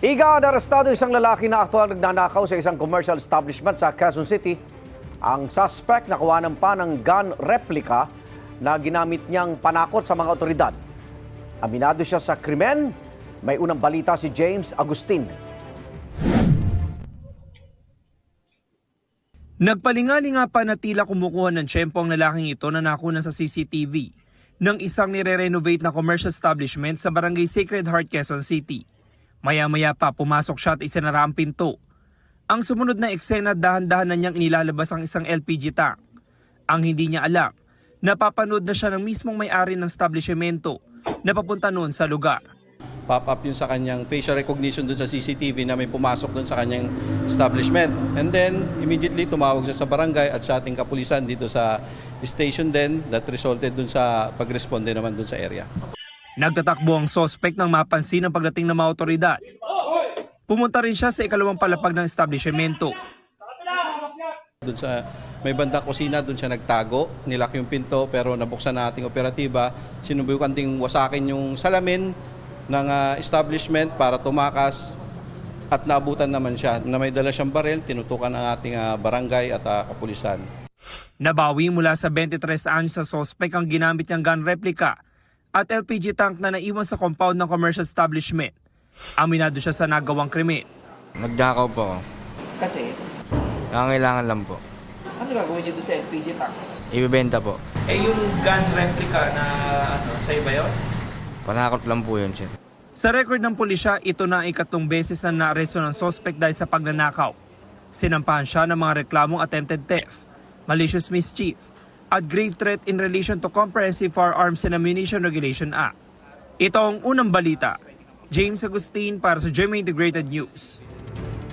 Iga, narestado isang lalaki na aktual nagnanakaw sa isang commercial establishment sa Quezon City. Ang suspect nakuhanan pa ng gun replica na ginamit niyang panakot sa mga otoridad. Aminado siya sa krimen. May unang balita si James Agustin. Nagpalingali nga pa na tila kumukuha ng tiyempo ang lalaking ito na nakunan sa CCTV ng isang nire-renovate na commercial establishment sa Barangay Sacred Heart, Quezon City. Maya-maya pa pumasok siya at isinara ang pinto. Ang sumunod na eksena, dahan-dahan na niyang inilalabas ang isang LPG tank. Ang hindi niya alam, napapanood na siya ng mismong may-ari ng establishmento na papunta noon sa lugar. Pop-up yun sa kanyang facial recognition dun sa CCTV na may pumasok dun sa kanyang establishment. And then, immediately tumawag siya sa barangay at sa ating kapulisan dito sa station din that resulted dun sa pag-responde naman dun sa area. Nagtatakbo ang sospek nang mapansin ang pagdating ng mga otoridad. Pumunta rin siya sa ikalawang palapag ng establishmento. Doon sa may bandang kusina, doon siya nagtago, nilak yung pinto pero nabuksan na ating operatiba. Sinubukan ding wasakin yung salamin ng establishment para tumakas at naabutan naman siya na may dala siyang baril, tinutukan ng ating barangay at kapulisan. Nabawi mula sa 23 anyos sa sospek ang ginamit niyang gun replica at LPG tank na naiwan sa compound ng commercial establishment. Aminado siya sa nagawang krimen. Nagnakaw po ako. Kasi, Kailangan lang po. ano gagawin niyo doon sa LPG tank? Ibebenta po. Yung gun replica na sa'yo ba yun? Panakot lang po yun, sir. Sa record ng pulisya, ito na ang ikatlong beses na naaresto ng sospek dahil sa pagnanakaw. Sinampahan siya ng mga reklamong attempted theft, malicious mischief, at grave threat in relation to Comprehensive Firearms and Ammunition Regulation Act. Ito ang unang balita. James Agustin para sa GMA Integrated News.